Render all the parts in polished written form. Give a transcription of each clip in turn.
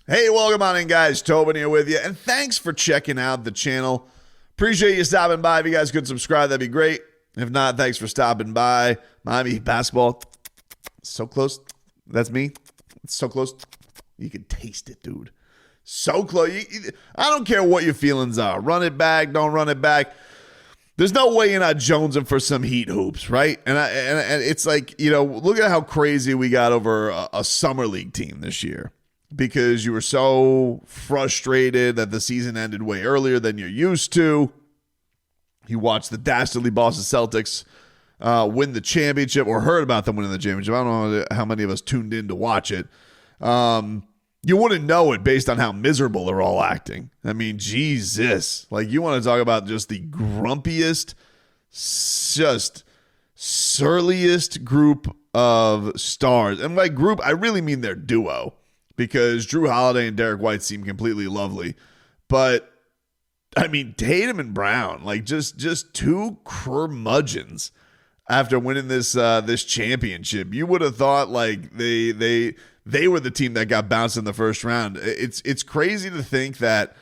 Hey, welcome on in, guys. Tobin here with you, and thanks for checking out the channel. Appreciate you stopping by. If you guys could subscribe, that'd be great. If not, thanks for stopping by. Miami basketball, so close. That's me. It's so close. You can taste it, dude. So close. I don't care what your feelings are. Run it back, don't run it back. There's no way you're not jonesing for some Heat hoops, right? And it's like, look at how crazy we got over a summer league team this year because you were so frustrated that the season ended way earlier than you're used to. You watched the dastardly Boston Celtics win the championship or heard about them winning the championship. I don't know how many of us tuned in to watch it. You wouldn't know it based on how miserable they're all acting. I mean, Jesus. Like, you want to talk about just the grumpiest, just surliest group of stars. And by group, I really mean their duo because Drew Holiday and Derek White seem completely lovely. But, I mean, Tatum and Brown, like just two curmudgeons after winning this championship. You would have thought, like, they were the team that got bounced in the first round. It's crazy to think that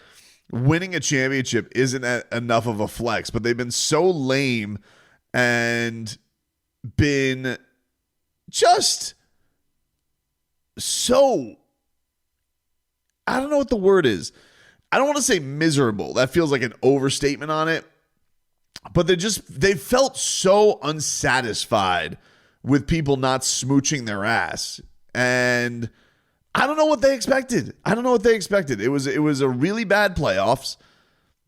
winning a championship isn't enough of a flex, but they've been so lame and been just so, I don't know what the word is. I don't want to say miserable. That feels like an overstatement on it. But they felt so unsatisfied with people not smooching their ass. And I don't know what they expected. It was a really bad playoffs.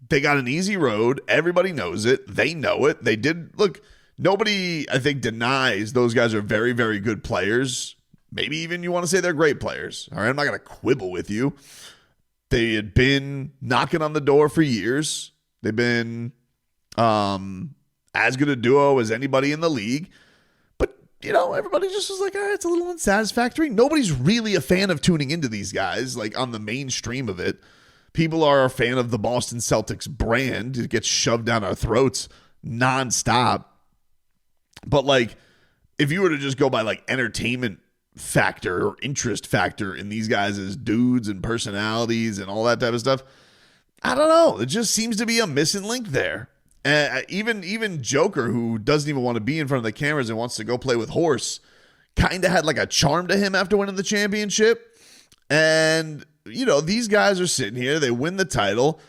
They got an easy road. Everybody knows it. They know it. They did. Look, nobody, I think, denies those guys are very, very good players. Maybe even you want to say they're great players. All right, I'm not going to quibble with you. They had been knocking on the door for years. They've been as good a duo as anybody in the league. Everybody just was like, it's a little unsatisfactory. Nobody's really a fan of tuning into these guys, like on the mainstream of it. People are a fan of the Boston Celtics brand. It gets shoved down our throats nonstop. But like, if you were to just go by like entertainment factor or interest factor in these guys as dudes and personalities and all that type of stuff, I don't know. It just seems to be a missing link there. Even Joker, who doesn't even want to be in front of the cameras and wants to go play with Horse, kind of had like a charm to him after winning the championship. And, these guys are sitting here. They win the title.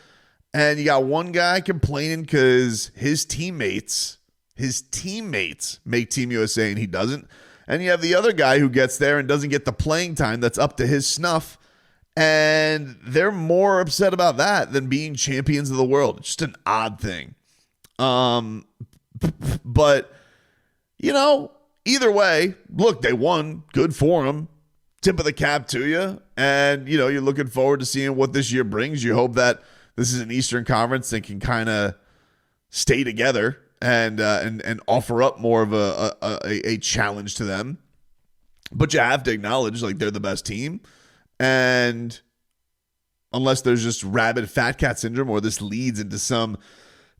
And you got one guy complaining because his teammates make Team USA and he doesn't. And you have the other guy who gets there and doesn't get the playing time that's up to his snuff. And they're more upset about that than being champions of the world. It's just an odd thing. But, either way, look, they won. Good for them. Tip of the cap to you. And, you're looking forward to seeing what this year brings. You hope that this is an Eastern Conference that can kind of stay together and offer up more of a challenge to them. But you have to acknowledge, like, they're the best team. And unless there's just rabid fat cat syndrome or this leads into some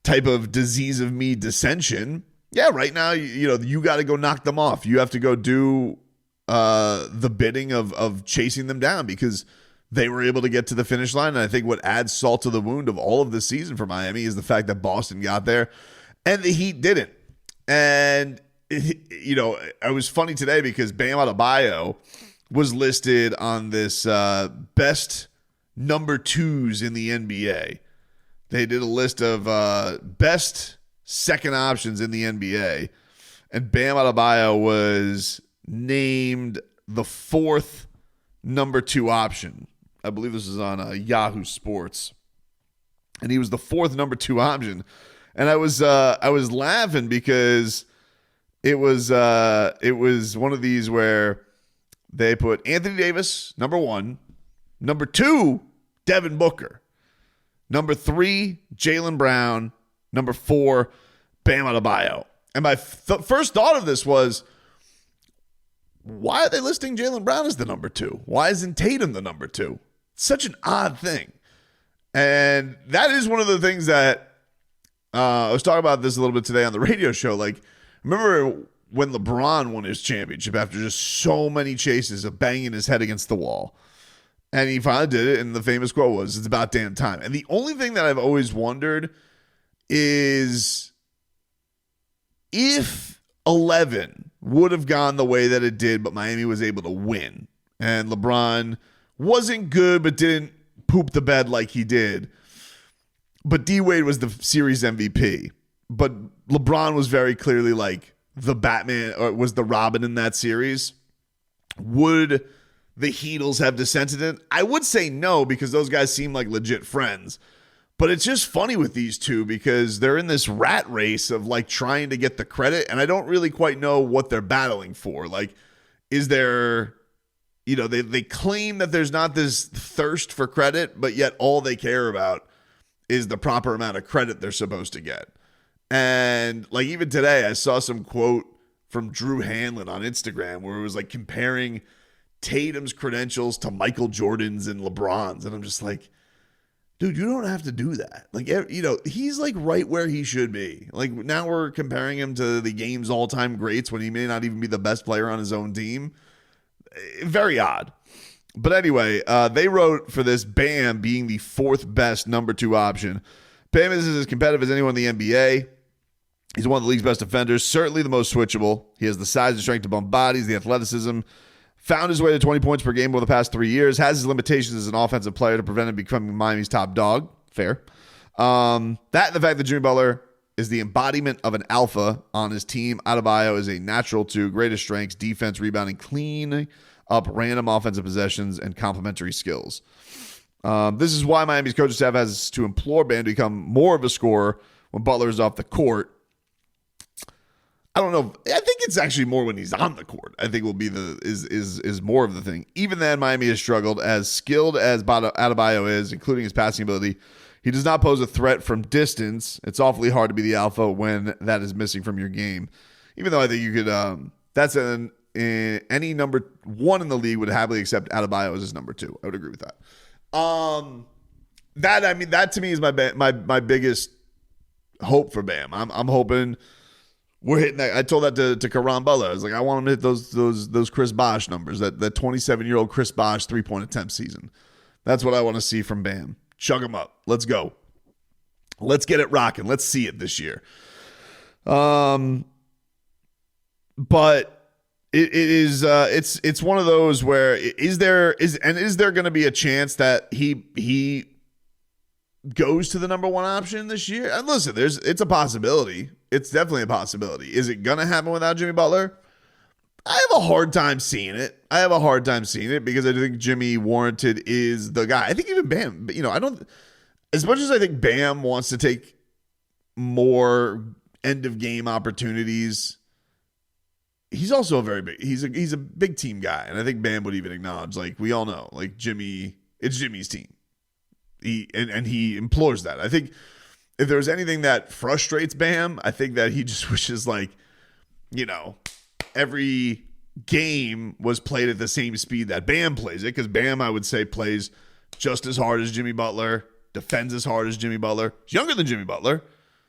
type of disease of me dissension, right now, you got to go knock them off. You have to go do the bidding of chasing them down because they were able to get to the finish line. And I think what adds salt to the wound of all of this season for Miami is the fact that Boston got there and the Heat didn't. And, it was funny today because Bam Adebayo was listed on this best number twos in the NBA. They did a list of best second options in the NBA, and Bam Adebayo was named the fourth number two option. I believe this is on Yahoo Sports, and he was the fourth number two option. And I was laughing because it was one of these where they put Anthony Davis number one, number two Devin Booker. Number 3, Jaylen Brown. Number 4, Bam Adebayo. And my first thought of this was, why are they listing Jaylen Brown as the number 2? Why isn't Tatum the number 2? It's such an odd thing. And that is one of the things that I was talking about this a little bit today on the radio show. Like, remember when LeBron won his championship after just so many chases of banging his head against the wall? And he finally did it, and the famous quote was, "It's about damn time." And the only thing that I've always wondered is if 11 would have gone the way that it did, but Miami was able to win, and LeBron wasn't good but didn't poop the bed like he did. But D-Wade was the series MVP. But LeBron was very clearly like the Batman, or was the Robin in that series. Would the Heatles have dissented it? I would say no, because those guys seem like legit friends. But it's just funny with these two because they're in this rat race of like trying to get the credit, and I don't really quite know what they're battling for. Like, is there, they claim that there's not this thirst for credit, but yet all they care about is the proper amount of credit they're supposed to get. And like even today, I saw some quote from Drew Hanlon on Instagram where it was like comparing Tatum's credentials to Michael Jordan's and LeBron's. And I'm just like, dude, you don't have to do that. Like, he's like right where he should be. Like now we're comparing him to the game's all-time greats when he may not even be the best player on his own team. Very odd. But anyway, they wrote for this Bam being the fourth best number 2 option. Bam is as competitive as anyone in the NBA. He's one of the league's best defenders, certainly the most switchable. He has the size and strength to bump bodies, the athleticism. Found his way to 20 points per game over the past 3 years. Has his limitations as an offensive player to prevent him becoming Miami's top dog. Fair. That and the fact that Jimmy Butler is the embodiment of an alpha on his team. Adebayo is a natural to greatest strengths, defense, rebounding, clean up random offensive possessions, and complementary skills. This is why Miami's coaching staff has to implore Bam to become more of a scorer when Butler is off the court. I don't know. I think it's actually more when he's on the court. I think will be is more of the thing. Even then, Miami has struggled. As skilled as Adebayo is, including his passing ability, he does not pose a threat from distance. It's awfully hard to be the alpha when that is missing from your game. Even though I think you could. That's any number 1 in the league would happily accept Adebayo as his number 2. I would agree with that. That to me is my biggest hope for Bam. I'm hoping. We're hitting that. I told that to Caron Butler. I was like, I want him to hit those Chris Bosh numbers, that 27-year-old Chris Bosh 3-point attempt season. That's what I want to see from Bam. Chug him up. Let's go. Let's get it rocking. Let's see it this year. But it's one of those where is there going to be a chance that he goes to the number 1 option this year? And listen, it's a possibility. It's definitely a possibility. Is it going to happen without Jimmy Butler? I have a hard time seeing it. Because I think Jimmy warranted is the guy. I think even Bam, I don't, as much as I think Bam wants to take more end of game opportunities, he's also a very big, he's a big team guy. And I think Bam would even acknowledge, like we all know, like it's Jimmy's team. He implores that. I think if there's anything that frustrates Bam, I think that he just wishes every game was played at the same speed that Bam plays it. Because Bam, I would say, plays just as hard as Jimmy Butler, defends as hard as Jimmy Butler. He's younger than Jimmy Butler.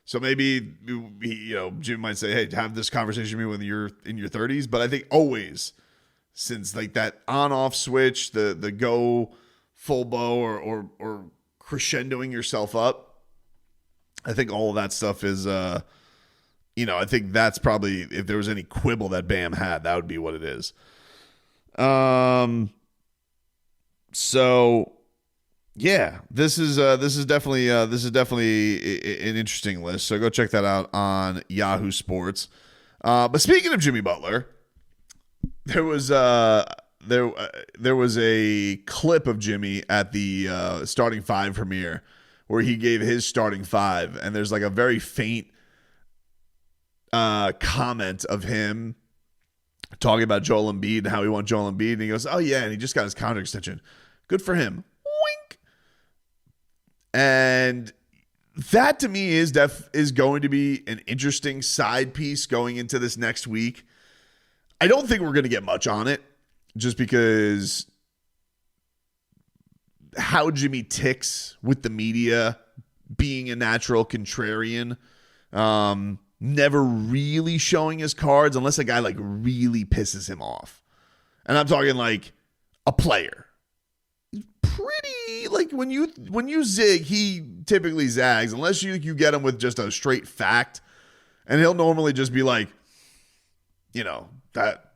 So maybe, Jimmy might say, hey, have this conversation with me when you're in your 30s. But I think always, since like that on-off switch, the go full bow or crescendoing yourself up, I think all of that stuff is, I think that's probably, if there was any quibble that Bam had, that would be what it is. So yeah, this is definitely an interesting list. So go check that out on Yahoo Sports. But speaking of Jimmy Butler, there was a clip of Jimmy at the starting 5 premiere where he gave his starting 5, and there's like a very faint comment of him talking about Joel Embiid and how he wants Joel Embiid, and he goes, "Oh yeah," and he just got his contract extension. Good for him. Wink. And that to me is going to be an interesting side piece going into this next week. I don't think we're going to get much on it, just because how Jimmy ticks with the media, being a natural contrarian, never really showing his cards unless a guy like really pisses him off. And I'm talking like a player. pretty, like, when you zig, he typically zags, unless you get him with just a straight fact, and he'll normally just be like, that,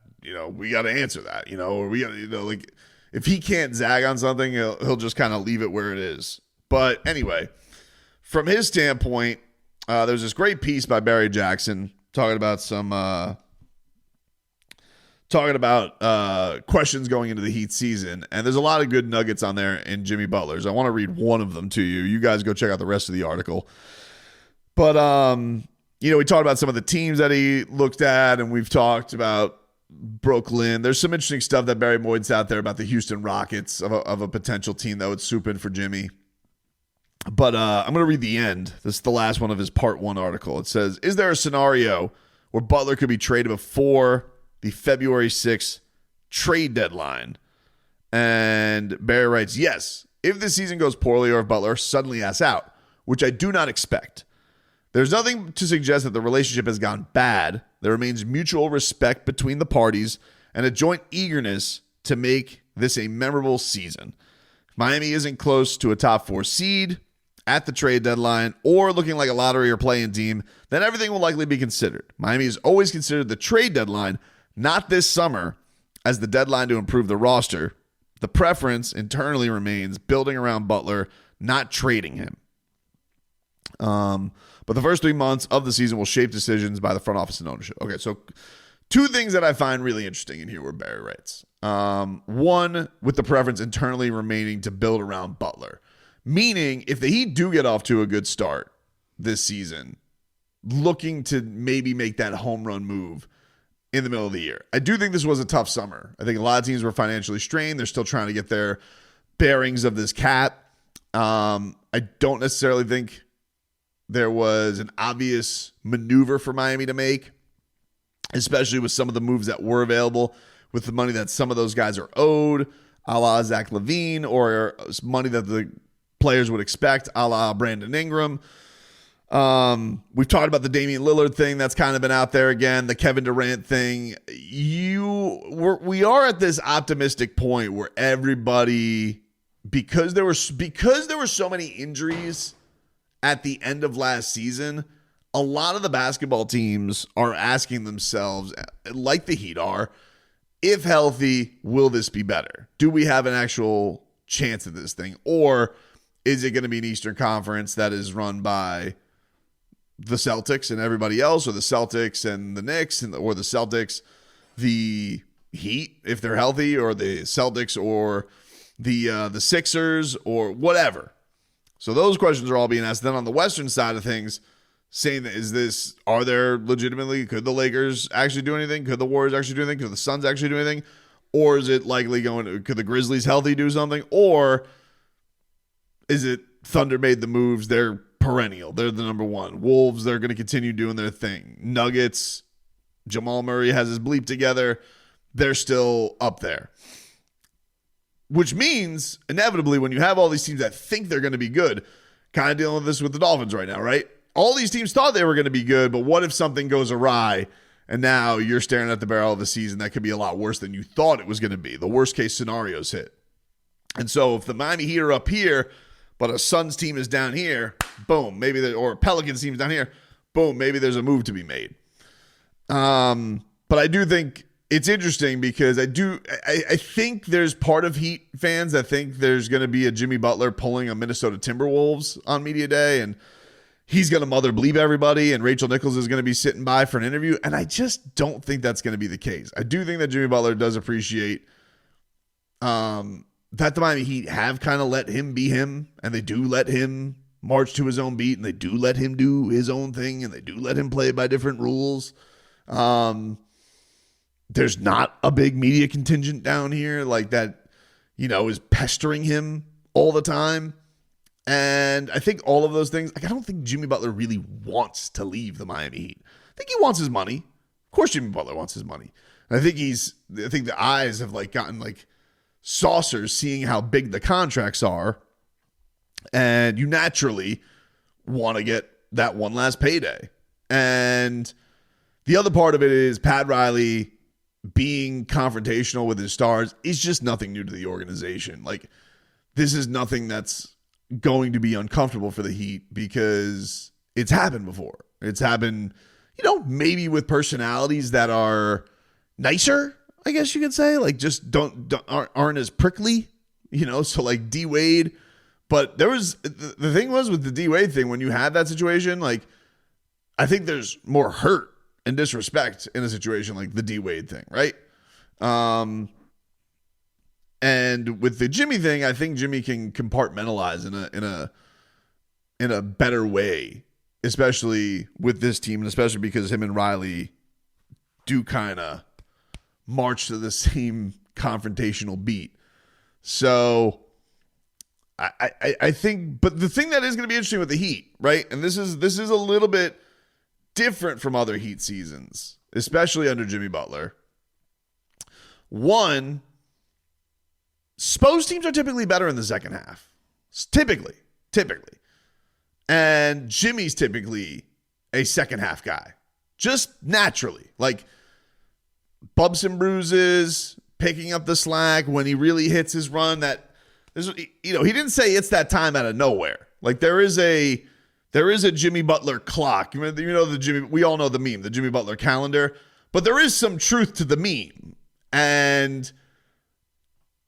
we got to answer that, or we got to, like, if he can't zag on something, he'll just kind of leave it where it is. But anyway, from his standpoint, there's this great piece by Barry Jackson talking about questions going into the Heat season. And there's a lot of good nuggets on there in Jimmy Butler's. I want to read one of them to you. You guys go check out the rest of the article. But, we talked about some of the teams that he looked at, and we've talked about Brooklyn. There's some interesting stuff that Barry Moyd's out there about the Houston Rockets of a potential team that would swoop in for Jimmy. But I'm going to read the end. This is the last one of his part 1 article. It says, is there a scenario where Butler could be traded before the February 6th trade deadline? And Barry writes, yes, if the season goes poorly or if Butler suddenly asks out, which I do not expect. There's nothing to suggest that the relationship has gone bad. There remains mutual respect between the parties and a joint eagerness to make this a memorable season. If Miami isn't close to a top 4 seed at the trade deadline or looking like a lottery or play-in team, then everything will likely be considered. Miami has always considered the trade deadline, not this summer, as the deadline to improve the roster. The preference internally remains building around Butler, not trading him. But the first 3 months of the season will shape decisions by the front office and ownership. Okay, so 2 things that I find really interesting in here where Barry writes. One, with the preference internally remaining to build around Butler. Meaning, if the Heat do get off to a good start this season, looking to maybe make that home run move in the middle of the year. I do think this was a tough summer. I think a lot of teams were financially strained. They're still trying to get their bearings of this cap. I don't necessarily think there was an obvious maneuver for Miami to make, especially with some of the moves that were available, with the money that some of those guys are owed, a la Zach LaVine, or money that the players would expect, a la Brandon Ingram. We've talked about the Damian Lillard thing that's kind of been out there again, the Kevin Durant thing. We are at this optimistic point where everybody, because there were so many injuries at the end of last season, a lot of the basketball teams are asking themselves, like the Heat are, if healthy, will this be better? Do we have an actual chance at this thing? Or is it going to be an Eastern Conference that is run by the Celtics and everybody else, or the Celtics and the Knicks, or the Celtics, the Heat, if they're healthy, or the Celtics or the Sixers, or whatever? So those questions are all being asked. Then on the Western side of things, saying that could the Lakers actually do anything? Could the Warriors actually do anything? Could the Suns actually do anything? Or is it likely could the Grizzlies healthy do something? Or is it Thunder made the moves? They're perennial. They're the number one. Wolves, they're going to continue doing their thing. Nuggets, Jamal Murray has his bleep together. They're still up there. Which means, inevitably, when you have all these teams that think they're going to be good, kind of dealing with this with the Dolphins right now, right? All these teams thought they were going to be good, but what if something goes awry and now you're staring at the barrel of the season that could be a lot worse than you thought it was going to be? The worst case scenarios hit. And so if the Miami Heat are up here, but a Suns team is down here, boom, or a Pelicans team is down here, boom, maybe there's a move to be made. But I do think it's interesting because I think there's part of Heat fans that think there's going to be a Jimmy Butler pulling a Minnesota Timberwolves on media day, and he's going to mother bleep everybody, and Rachel Nichols is going to be sitting by for an interview. And I just don't think that's going to be the case. I do think that Jimmy Butler does appreciate that the Miami Heat have kind of let him be him, and they do let him march to his own beat, and they do let him do his own thing, and they do let him play by different rules. There's not a big media contingent down here like that, is pestering him all the time. And I think all of those things, I don't think Jimmy Butler really wants to leave the Miami Heat. I think he wants his money. Of course Jimmy Butler wants his money. And I think the eyes have gotten saucers seeing how big the contracts are. And you naturally want to get that one last payday. And the other part of it is Pat Riley being confrontational with his stars is just nothing new to the organization. this is nothing that's going to be uncomfortable for the Heat because it's happened before. It's happened, maybe with personalities that are nicer, I guess you could say, like just aren't as prickly, so like D Wade. But there was the thing was with the D Wade thing, when you had that situation, like I think there's more hurt and disrespect in a situation like the D Wade thing, right? And with the Jimmy thing, I think Jimmy can compartmentalize in a better way, especially with this team, and especially because him and Riley do kind of march to the same confrontational beat. So I think, but the thing that is going to be interesting with the Heat, right? And this is a little bit different from other Heat seasons, especially under Jimmy Butler. One, Spo's teams are typically better in the second half. Typically. And Jimmy's typically a second half guy. Just naturally. Like bumps and bruises, picking up the slack when he really hits his run. He didn't say it's that time out of nowhere. Like there is a Jimmy Butler clock. We all know the meme, the Jimmy Butler calendar. But there is some truth to the meme. And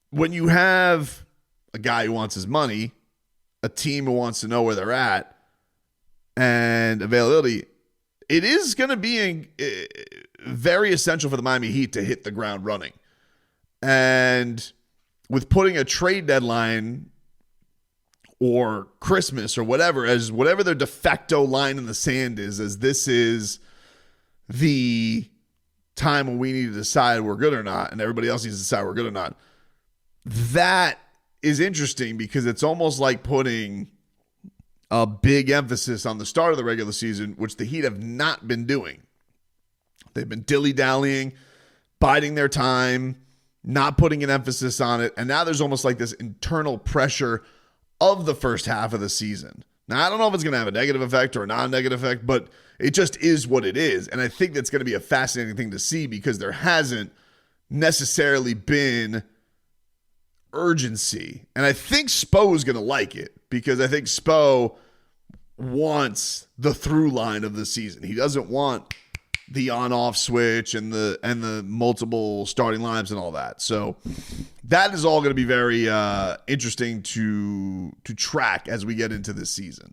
when you have a guy who wants his money, a team who wants to know where they're at, and availability, it is going to be very essential for the Miami Heat to hit the ground running. And with putting a trade deadline or Christmas or whatever their de facto line in the sand is, as this is the time when we need to decide we're good or not, and everybody else needs to decide we're good or not. That is interesting because it's almost like putting a big emphasis on the start of the regular season, which the Heat have not been doing. They've been dilly-dallying, biding their time, not putting an emphasis on it, and now there's almost like this internal pressure of the first half of the season. Now, I don't know if it's going to have a negative effect or a non-negative effect, but it just is what it is, and I think that's going to be a fascinating thing to see because there hasn't necessarily been urgency. And I think Spo is going to like it because I think Spo wants the through line of the season. He doesn't want the on-off switch and the multiple starting lineups and all that. So that is all going to be very interesting to track as we get into this season.